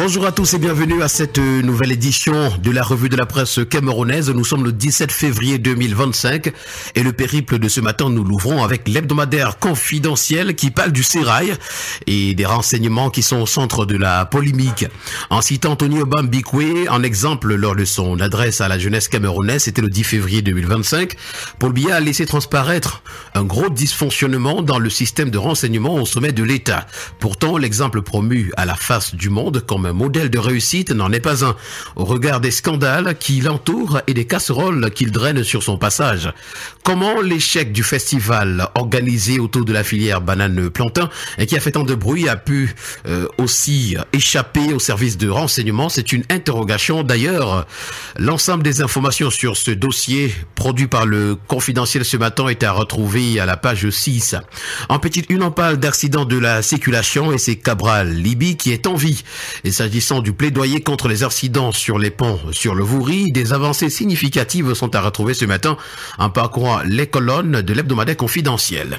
Bonjour à tous et bienvenue à cette nouvelle édition de la revue de la presse camerounaise. Nous sommes le 17 février 2025 et le périple de ce matin, nous l'ouvrons avec l'hebdomadaire confidentiel qui parle du sérail et des renseignements qui sont au centre de la polémique. En citant Antonio Bambikwe en exemple lors de son adresse à la jeunesse camerounaise, c'était le 10 février 2025, Paul Biya a laissé transparaître un gros dysfonctionnement dans le système de renseignement au sommet de l'État. Pourtant, l'exemple promu à la face du monde comme un modèle de réussite n'en est pas un, au regard des scandales qui l'entourent et des casseroles qu'il draine sur son passage. Comment l'échec du festival organisé autour de la filière banane-plantain et qui a fait tant de bruit a pu aussi échapper au service de renseignement? C'est une interrogation. D'ailleurs, l'ensemble des informations sur ce dossier produit par le confidentiel ce matin est à retrouver à la page 6. En petite une, on parle d'accident de la circulation et c'est Cabral Libye qui est en vie. Et s'agissant du plaidoyer contre les accidents sur les ponts sur le Vouri, des avancées significatives sont à retrouver ce matin en parcourant les colonnes de l'hebdomadaire confidentiel.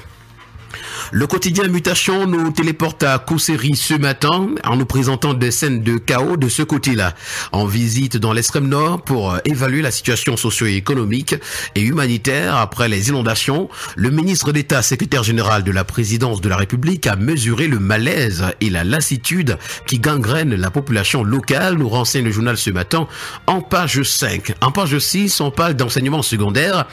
Le quotidien Mutation nous téléporte à Kousséri ce matin en nous présentant des scènes de chaos de ce côté-là. En visite dans l'extrême nord pour évaluer la situation socio-économique et humanitaire après les inondations, le ministre d'État, secrétaire général de la présidence de la République, a mesuré le malaise et la lassitude qui gangrènent la population locale, nous renseigne le journal ce matin en page 5. En page 6, on parle d'enseignement secondaire.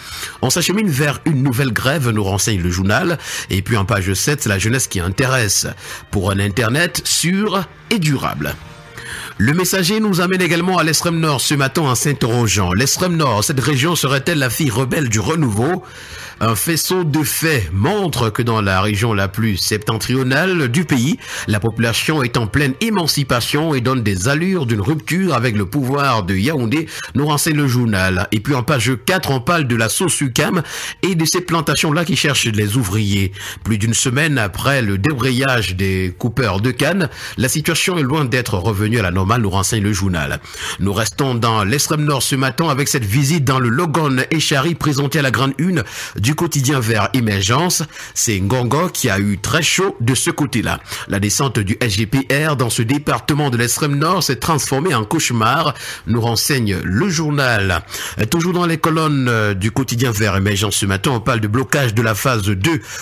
On s'achemine vers une nouvelle grève, nous renseigne le journal. Et puis en page 7, c'est la jeunesse qui intéresse pour un Internet sûr et durable. Le Messager nous amène également à l'extrême nord ce matin en s'interrogeant. L'extrême nord, cette région serait-elle la fille rebelle du renouveau? Un faisceau de faits montre que dans la région la plus septentrionale du pays, la population est en pleine émancipation et donne des allures d'une rupture avec le pouvoir de Yaoundé, nous renseigne le journal. Et puis en page 4, on parle de la Sosucam et de ces plantations-là qui cherchent les ouvriers. Plus d'une semaine après le débrayage des coupeurs de canne, la situation est loin d'être revenue à la normale, nous renseigne le journal. Nous restons dans l'extrême nord ce matin avec cette visite dans le Logon Echari présenté à la grande une du quotidien Vers Émergence. C'est Ngongo qui a eu très chaud de ce côté-là. La descente du SGPR dans ce département de l'extrême nord s'est transformée en cauchemar, nous renseigne le journal. Toujours dans les colonnes du quotidien Vers Émergence ce matin, on parle de blocage de la phase 2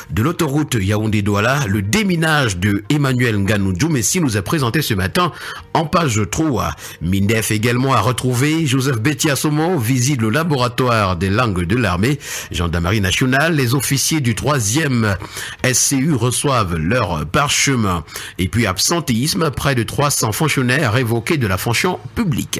de l'autoroute Yaoundé-Douala, le déminage de Emmanuel Nganou Messi nous a présenté ce matin en page 3. Mindef également a retrouvé Joseph Betiasomo, visite le laboratoire des langues de l'armée, gendarmerie nationale. Les officiers du 3e SCU reçoivent leur parchemin. Et puis absentéisme, près de 300 fonctionnaires révoqués de la fonction publique.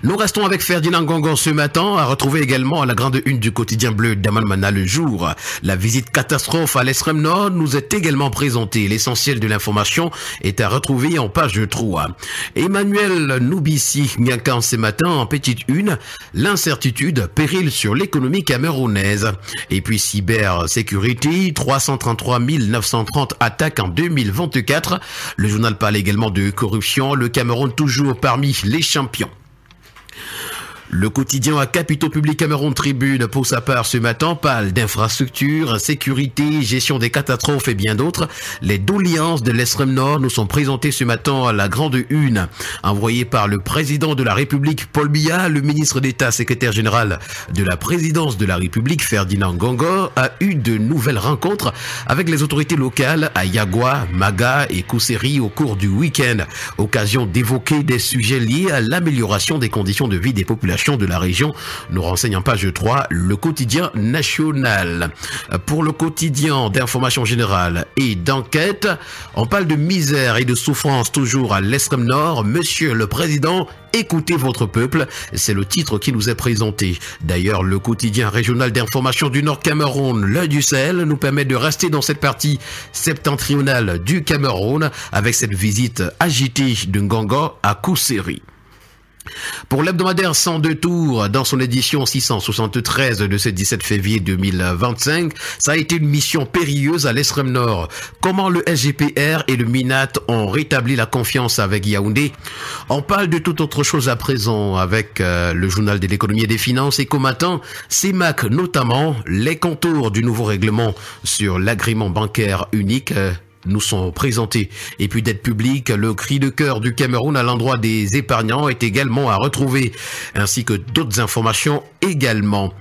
Nous restons avec Ferdinand Ngongo ce matin, à retrouver également à la grande une du quotidien bleu d'Amanmana le jour. La visite catastrophe à l'extrême nord nous est également présentée. L'essentiel de l'information est à retrouver en page 3. Emmanuel Noubissi Nyankan ce matin en petite une, l'incertitude, péril sur l'économie camerounaise. Et puis cybersécurité, 333 930 attaques en 2024. Le journal parle également de corruption, le Cameroun toujours parmi les champions. Le quotidien à Capitaux Public Cameroun Tribune, pour sa part ce matin, parle d'infrastructures, sécurité, gestion des catastrophes et bien d'autres. Les doléances de l'extrême nord nous sont présentées ce matin à la grande une. Envoyée par le président de la République, Paul Biya, le ministre d'État, secrétaire général de la présidence de la République, Ferdinand Ngongo, a eu de nouvelles rencontres avec les autorités locales à Yagua, Maga et Kousséri au cours du week-end. Occasion d'évoquer des sujets liés à l'amélioration des conditions de vie des populations de la région, nous renseigne en page 3 le quotidien national. Pour le quotidien d'information générale et d'enquête, on parle de misère et de souffrance toujours à l'extrême nord. Monsieur le Président, écoutez votre peuple, c'est le titre qui nous est présenté. D'ailleurs, le quotidien régional d'information du Nord Cameroun, l'Œil du Sahel, nous permet de rester dans cette partie septentrionale du Cameroun avec cette visite agitée de Ngongo à Kousséri. Pour l'hebdomadaire 102 tours, dans son édition 673 de ce 17 février 2025, ça a été une mission périlleuse à l'extrême nord. Comment le SGPR et le MINAT ont rétabli la confiance avec Yaoundé? On parle de toute autre chose à présent avec le journal de l'économie et des finances et combattant, CEMAC notamment, les contours du nouveau règlement sur l'agrément bancaire unique nous sont présentés. Et puis d'aide publique, le cri de cœur du Cameroun à l'endroit des épargnants est également à retrouver, ainsi que d'autres informations également.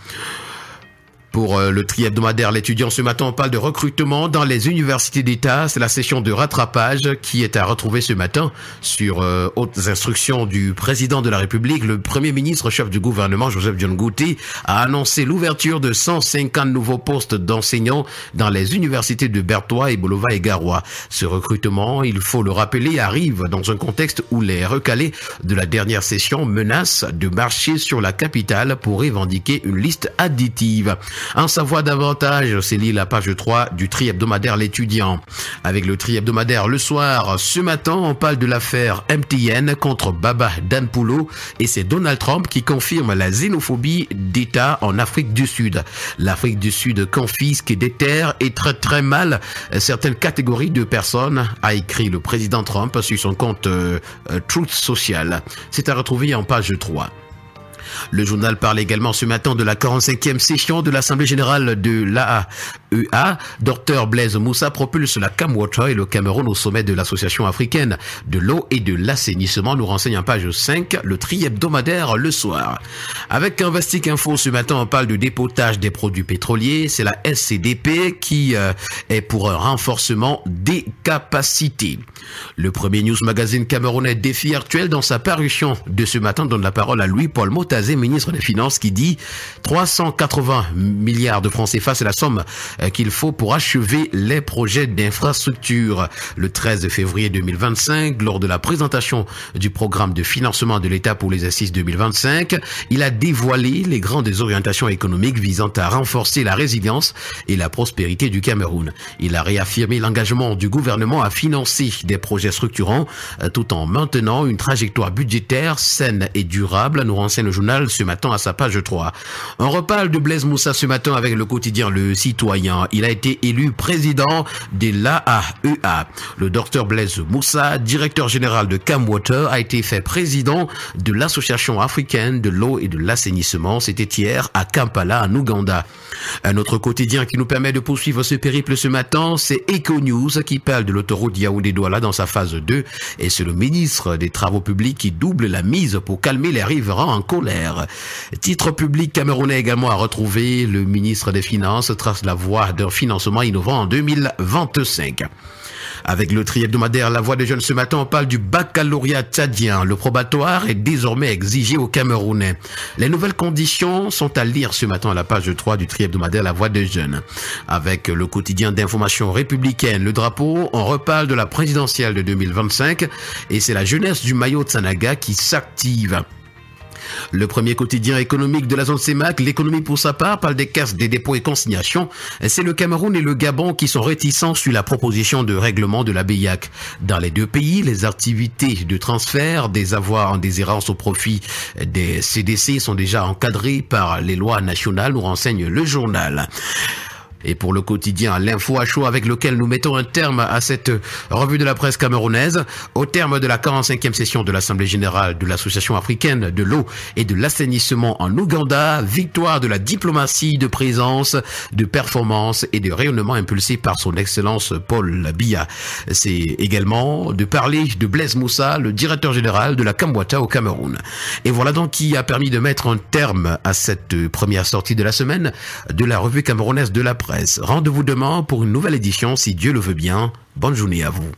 Pour le tri hebdomadaire, l'étudiant ce matin, on parle de recrutement dans les universités d'État. C'est la session de rattrapage qui est à retrouver ce matin sur hautes instructions du président de la République. Le premier ministre, chef du gouvernement, Joseph John Ngouti, a annoncé l'ouverture de 150 nouveaux postes d'enseignants dans les universités de Bertois, Ebolova et Garoua. Ce recrutement, il faut le rappeler, arrive dans un contexte où les recalés de la dernière session menacent de marcher sur la capitale pour revendiquer une liste additive. En savoir davantage, c'est lié la page 3 du tri hebdomadaire l'étudiant. Avec le tri hebdomadaire le soir, ce matin, on parle de l'affaire MTN contre Baba Danpulo et c'est Donald Trump qui confirme la xénophobie d'État en Afrique du Sud. L'Afrique du Sud confisque des terres et traite très mal certaines catégories de personnes, a écrit le président Trump sur son compte Truth Social. C'est à retrouver en page 3. Le journal parle également ce matin de la 45e session de l'Assemblée générale de l'AEA. Dr Blaise Moussa propulse la Camwater et le Cameroun au sommet de l'Association africaine de l'eau et de l'assainissement, nous renseigne en page 5, le tri hebdomadaire le soir. Avec Investic Info ce matin, on parle de dépotage des produits pétroliers. C'est la SCDP qui est pour un renforcement des capacités. Le premier News Magazine camerounais Défi Actuel, dans sa parution de ce matin, donne la parole à Louis-Paul Motazé, ministre des Finances, qui dit 380 milliards de francs CFA, c'est la somme qu'il faut pour achever les projets d'infrastructure. Le 13 février 2025, lors de la présentation du programme de financement de l'État pour l'exercice 2025, il a dévoilé les grandes orientations économiques visant à renforcer la résilience et la prospérité du Cameroun. Il a réaffirmé l'engagement du gouvernement à financer des projets structurants tout en maintenant une trajectoire budgétaire saine et durable, nous renseigne le journal ce matin à sa page 3. On reparle de Blaise Moussa ce matin avec le quotidien Le Citoyen. Il a été élu président de l'AEA. Le docteur Blaise Moussa, directeur général de Camwater, a été fait président de l'Association africaine de l'eau et de l'assainissement. C'était hier à Kampala, en Ouganda. Un autre quotidien qui nous permet de poursuivre ce périple ce matin, c'est Econews qui parle de l'autoroute Yaoundé-Douala dans sa phase 2 et c'est le ministre des Travaux publics qui double la mise pour calmer les riverains en colère. Titre public camerounais également à retrouver, le ministre des Finances trace la voie d'un financement innovant en 2025. Avec le tri hebdomadaire La Voix des Jeunes ce matin, on parle du baccalauréat tchadien. Le probatoire est désormais exigé aux Camerounais. Les nouvelles conditions sont à lire ce matin à la page 3 du tri hebdomadaire La Voix des Jeunes. Avec le quotidien d'information républicaine, Le Drapeau, on reparle de la présidentielle de 2025 et c'est la jeunesse du maillot Tsanaga qui s'active. Le premier quotidien économique de la zone CEMAC, L'économie pour sa part, parle des caisses des dépôts et consignations. C'est le Cameroun et le Gabon qui sont réticents sur la proposition de règlement de la BIAC. Dans les deux pays, les activités de transfert des avoirs en déshérence au profit des CDC sont déjà encadrées par les lois nationales, nous renseigne le journal. Et pour le quotidien L'Info à chaud avec lequel nous mettons un terme à cette revue de la presse camerounaise, au terme de la 45e session de l'Assemblée générale de l'Association africaine de l'eau et de l'assainissement en Ouganda, victoire de la diplomatie de présence, de performance et de rayonnement impulsé par son excellence Paul Biya. C'est également de parler de Blaise Moussa, le directeur général de la Camwater au Cameroun. Et voilà donc qui a permis de mettre un terme à cette première sortie de la semaine de la revue camerounaise de la presse. Rendez-vous demain pour une nouvelle édition, si Dieu le veut bien. Bonne journée à vous.